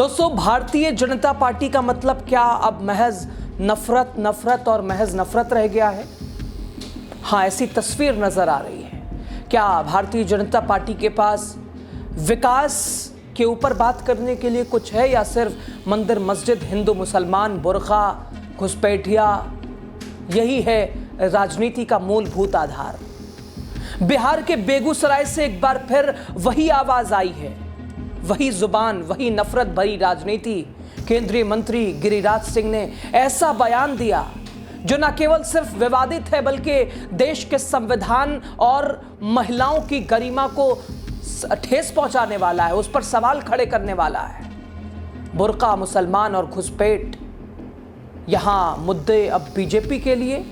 दोस्तों, भारतीय जनता पार्टी का मतलब क्या अब महज नफरत नफरत और महज नफरत रह गया है? हाँ, ऐसी तस्वीर नजर आ रही है। क्या भारतीय जनता पार्टी के पास विकास के ऊपर बात करने के लिए कुछ है, या सिर्फ मंदिर मस्जिद, हिंदू मुसलमान, बुर्का, घुसपैठिया, यही है राजनीति का मूलभूत आधार? बिहार के बेगूसराय से एक बार फिर वही आवाज आई है, वही जुबान, वही नफरत भरी राजनीति। केंद्रीय मंत्री गिरिराज सिंह ने ऐसा बयान दिया जो न केवल सिर्फ विवादित है, बल्कि देश के संविधान और महिलाओं की गरिमा को ठेस पहुंचाने वाला है, उस पर सवाल खड़े करने वाला है। बुर्का, मुसलमान और घुसपैठ, यहां मुद्दे अब बीजेपी के लिए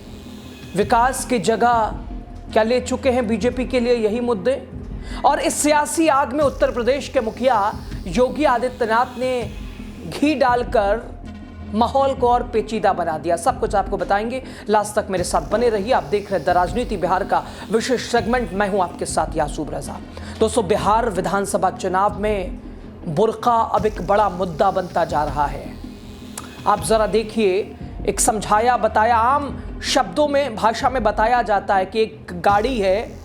विकास की जगह क्या ले चुके हैं? बीजेपी के लिए यही मुद्दे। और इस सियासी आग में उत्तर प्रदेश के मुखिया योगी आदित्यनाथ ने घी डालकर माहौल को और पेचीदा बना दिया। सब कुछ आपको बताएंगे, लास्ट तक मेरे साथ बने रहिए। आप देख रहे हैं द राजनीति बिहार का विशेष सेगमेंट। मैं हूं आपके साथ यासूब रजा। दोस्तों, बिहार विधानसभा चुनाव में बुर्का अब एक बड़ा मुद्दा बनता जा रहा है। आप जरा देखिए, एक समझाया बताया, आम शब्दों में, भाषा में बताया जाता है कि एक गाड़ी है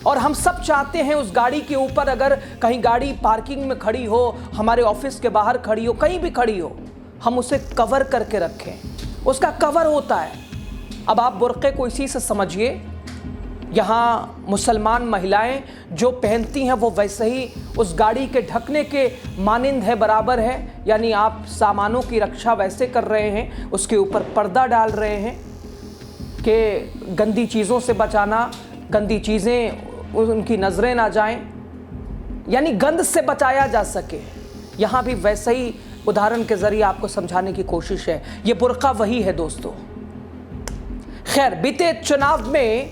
और हम सब चाहते हैं उस गाड़ी के ऊपर, अगर कहीं गाड़ी पार्किंग में खड़ी हो, हमारे ऑफिस के बाहर खड़ी हो, कहीं भी खड़ी हो, हम उसे कवर करके रखें। उसका कवर होता है। अब आप बुर्के को इसी से समझिए। यहाँ मुसलमान महिलाएं जो पहनती हैं वो वैसे ही उस गाड़ी के ढकने के मानिंद है, बराबर है। यानी आप सामानों की रक्षा वैसे कर रहे हैं, उसके ऊपर पर्दा डाल रहे हैं कि गंदी चीज़ों से बचाना, गंदी चीज़ें उनकी नज़रें ना जाएं, यानी गंद से बचाया जा सके। यहाँ भी वैसे ही उदाहरण के जरिए आपको समझाने की कोशिश है। ये बुर्का वही है दोस्तों। खैर, बीते चुनाव में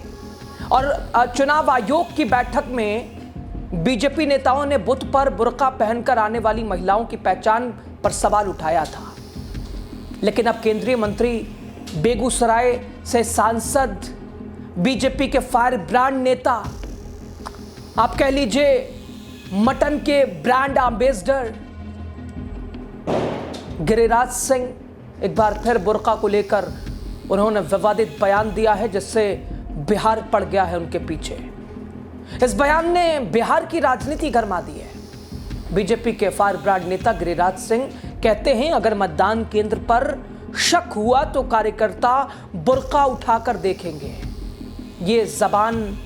और चुनाव आयोग की बैठक में बीजेपी नेताओं ने बुथ पर बुर्का पहनकर आने वाली महिलाओं की पहचान पर सवाल उठाया था। लेकिन अब केंद्रीय मंत्री, बेगूसराय से सांसद, बीजेपी के फायर ब्रांड नेता, आप कह लीजिए मटन के ब्रांड एम्बेसडर गिरिराज सिंह, एक बार फिर बुर्का को लेकर उन्होंने विवादित बयान दिया है, जिससे बिहार पड़ गया है उनके पीछे। इस बयान ने बिहार की राजनीति गरमा दी है। बीजेपी के फायर ब्रांड नेता गिरिराज सिंह कहते हैं, अगर मतदान केंद्र पर शक हुआ तो कार्यकर्ता बुर्का उठाकर देखेंगे। ये जबान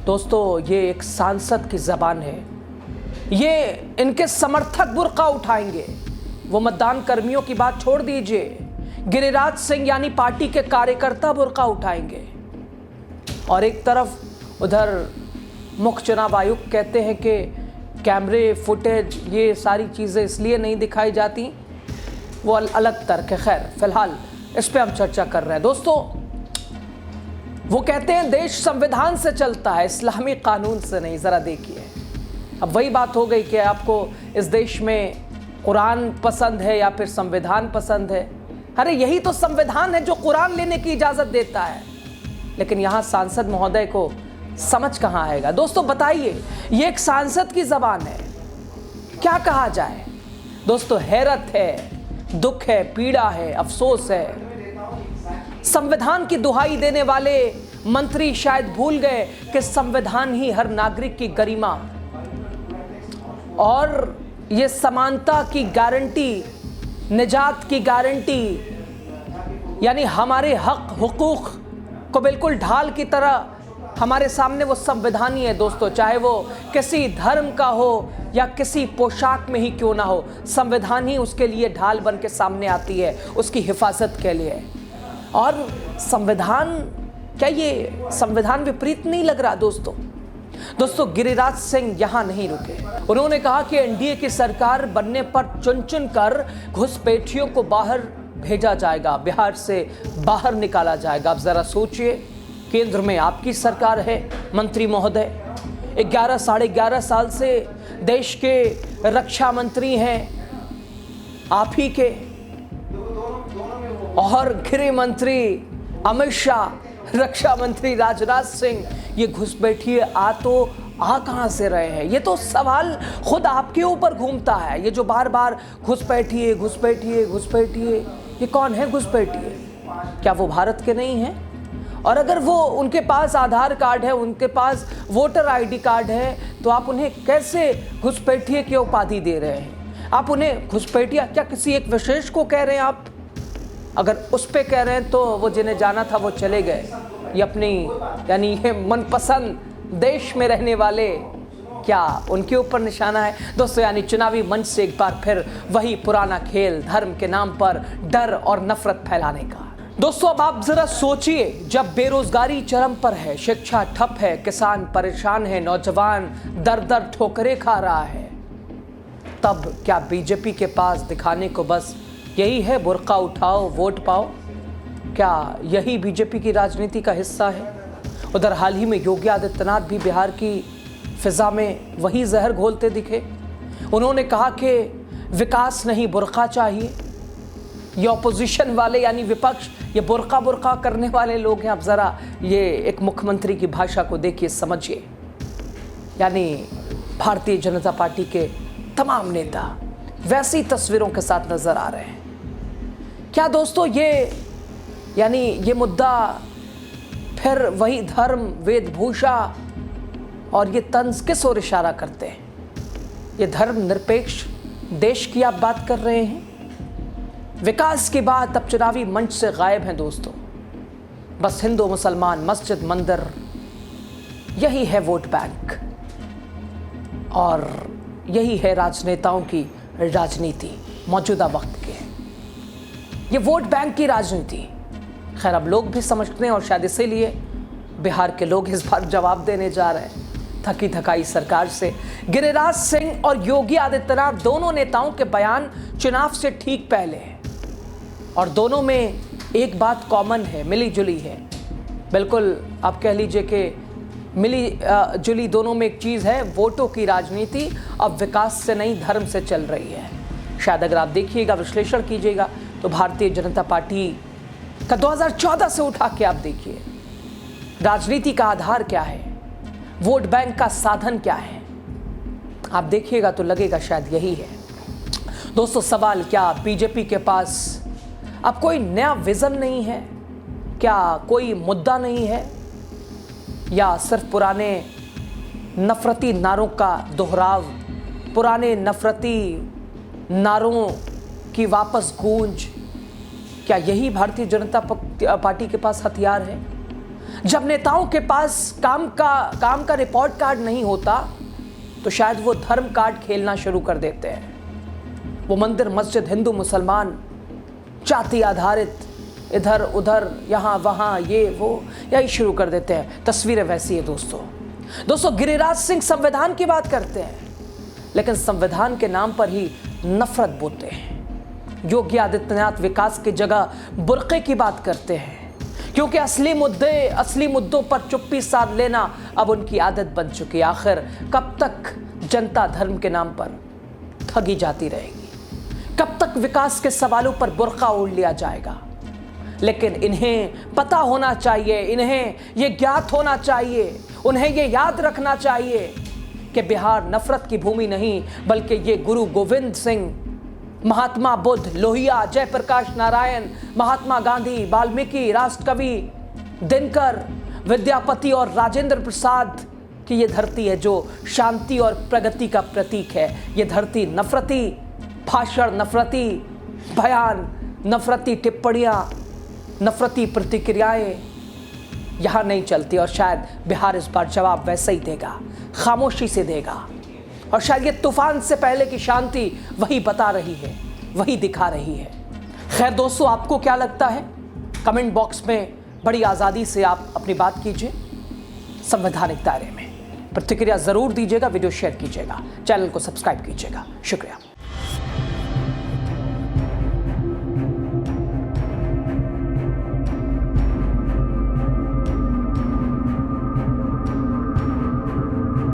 दोस्तों, ये एक सांसद की जबान है। ये इनके समर्थक बुर्का उठाएंगे। वो मतदान कर्मियों की बात छोड़ दीजिए, गिरिराज सिंह यानी पार्टी के कार्यकर्ता बुर्का उठाएंगे। और एक तरफ उधर मुख्य चुनाव आयुक्त कहते हैं कि कैमरे फुटेज, ये सारी चीज़ें इसलिए नहीं दिखाई जाती, वो अलग तर्क है। खैर, फिलहाल इस पे हम चर्चा कर रहे हैं। दोस्तों, वो कहते हैं देश संविधान से चलता है, इस्लामी कानून से नहीं। ज़रा देखिए, अब वही बात हो गई कि आपको इस देश में कुरान पसंद है या फिर संविधान पसंद है। अरे यही तो संविधान है जो कुरान लेने की इजाज़त देता है। लेकिन यहाँ सांसद महोदय को समझ कहाँ आएगा? दोस्तों बताइए, ये एक सांसद की ज़बान है, क्या कहा जाए? दोस्तों, हैरत है, दुख है, पीड़ा है, अफसोस है। संविधान की दुहाई देने वाले मंत्री शायद भूल गए कि संविधान ही हर नागरिक की गरिमा और ये समानता की गारंटी, निजात की गारंटी, यानी हमारे हक हुकूक को बिल्कुल ढाल की तरह हमारे सामने वो संविधान ही है दोस्तों। चाहे वो किसी धर्म का हो या किसी पोशाक में ही क्यों ना हो, संविधान ही उसके लिए ढाल बन के सामने आती है, उसकी हिफाजत के लिए। और संविधान, क्या ये संविधान विपरीत नहीं लग रहा दोस्तों? दोस्तों, गिरिराज सिंह यहां नहीं रुके। उन्होंने कहा कि एनडीए की सरकार बनने पर चुन चुन कर घुसपैठियों को बाहर भेजा जाएगा, बिहार से बाहर निकाला जाएगा। अब जरा सोचिए, केंद्र में आपकी सरकार है मंत्री महोदय, 11 साढ़े 11 साल से देश के रक्षा मंत्री हैं आप ही के, और गृह मंत्री अमित शाह, रक्षा मंत्री राजनाथ सिंह, ये घुसपैठिए आ तो आ कहाँ से रहे हैं? ये तो सवाल खुद आपके ऊपर घूमता है। ये जो बार बार घुसपैठिए घुसपैठिए घुसपैठिए, ये कौन है घुसपैठिए? क्या वो भारत के नहीं हैं? और अगर वो उनके पास आधार कार्ड है, उनके पास वोटर आईडी कार्ड है, तो आप उन्हें कैसे घुसपैठिए की उपाधि दे रहे हैं? आप उन्हें घुसपैठिया क्या किसी एक विशेष को कह रहे हैं आप? अगर उस पे कह रहे हैं तो वो जिन्हें जाना था वो चले गए। ये अपनी यानी ये मनपसंद देश में रहने वाले, क्या उनके ऊपर निशाना है? दोस्तों, यानी चुनावी मंच से एक बार फिर वही पुराना खेल, धर्म के नाम पर डर और नफरत फैलाने का। दोस्तों, अब आप जरा सोचिए, जब बेरोजगारी चरम पर है, शिक्षा ठप है, किसान परेशान है, नौजवान दर दर ठोकरें खा रहा है, तब क्या बीजेपी के पास दिखाने को बस यही है, बुर्का उठाओ वोट पाओ? क्या यही बीजेपी की राजनीति का हिस्सा है? उधर हाल ही में योगी आदित्यनाथ भी बिहार की फिजा में वही जहर घोलते दिखे। उन्होंने कहा कि विकास नहीं बुर्का चाहिए। ये ऑपोजिशन वाले यानी विपक्ष, ये बुर्का करने वाले लोग हैं। आप ज़रा ये एक मुख्यमंत्री की भाषा को देखिए, समझिए। यानी भारतीय जनता पार्टी के तमाम नेता वैसी तस्वीरों के साथ नजर आ रहे हैं। क्या दोस्तों ये मुद्दा फिर वही धर्म, वेशभूषा और ये तंज किस ओर इशारा करते हैं? ये धर्म निरपेक्ष देश की आप बात कर रहे हैं? विकास की बात अब चुनावी मंच से गायब है दोस्तों। बस हिंदू मुसलमान, मस्जिद मंदिर, यही है वोट बैंक और यही है राजनेताओं की राजनीति मौजूदा वक्त की। ये वोट बैंक की राजनीति खैर अब लोग भी समझते हैं और शायद इसीलिए बिहार के लोग इस बार जवाब देने जा रहे हैं थकी थकाई सरकार से। गिरिराज सिंह और योगी आदित्यनाथ दोनों नेताओं के बयान चुनाव से ठीक पहले हैं और दोनों में एक बात कॉमन है, मिली जुली है। बिल्कुल आप कह लीजिए कि मिली जुली दोनों में एक चीज़ है, वोटों की राजनीति अब विकास से नहीं धर्म से चल रही है। शायद अगर आप देखिएगा, विश्लेषण कीजिएगा तो भारतीय जनता पार्टी का 2014 से उठा के आप देखिए राजनीति का आधार क्या है, वोट बैंक का साधन क्या है, आप देखिएगा तो लगेगा शायद यही है। दोस्तों, सवाल क्या बीजेपी के पास अब कोई नया विजन नहीं है? क्या कोई मुद्दा नहीं है? या सिर्फ पुराने नफरती नारों का दोहराव, पुराने नफरती नारों की वापस गूंज? क्या यही भारतीय जनता पार्टी के पास हथियार है? जब नेताओं के पास काम का रिपोर्ट कार्ड नहीं होता तो शायद वो धर्म कार्ड खेलना शुरू कर देते हैं। वो मंदिर मस्जिद, हिंदू मुसलमान, जाति आधारित, इधर उधर यहाँ वहाँ ये वो यही शुरू कर देते हैं। तस्वीरें वैसी है दोस्तों। गिरिराज सिंह संविधान की बात करते हैं लेकिन संविधान के नाम पर ही नफरत बोलते हैं। योगी आदित्यनाथ विकास की जगह बुर्के की बात करते हैं क्योंकि असली मुद्दों पर चुप्पी साध लेना अब उनकी आदत बन चुकी है। आखिर कब तक जनता धर्म के नाम पर ठगी जाती रहेगी? कब तक विकास के सवालों पर बुर्का ओढ़ लिया जाएगा? लेकिन इन्हें पता होना चाहिए, इन्हें ये ज्ञात होना चाहिए, उन्हें ये याद रखना चाहिए कि बिहार नफरत की भूमि नहीं बल्कि ये गुरु गोविंद सिंह, महात्मा बुद्ध, लोहिया, जयप्रकाश नारायण, महात्मा गांधी, वाल्मीकि, राष्ट्रकवि दिनकर, विद्यापति और राजेंद्र प्रसाद की ये धरती है जो शांति और प्रगति का प्रतीक है। ये धरती नफरती भाषण, नफरती बयान, नफरती टिप्पणियाँ, नफरती प्रतिक्रियाएं यहाँ नहीं चलती और शायद बिहार इस बार जवाब वैसा ही देगा, खामोशी से देगा। और शायद ये तूफान से पहले की शांति वही बता रही है, वही दिखा रही है। खैर दोस्तों, आपको क्या लगता है? कमेंट बॉक्स में बड़ी आज़ादी से आप अपनी बात कीजिए, संवैधानिक दायरे में। प्रतिक्रिया ज़रूर दीजिएगा, वीडियो शेयर कीजिएगा, चैनल को सब्सक्राइब कीजिएगा। शुक्रिया।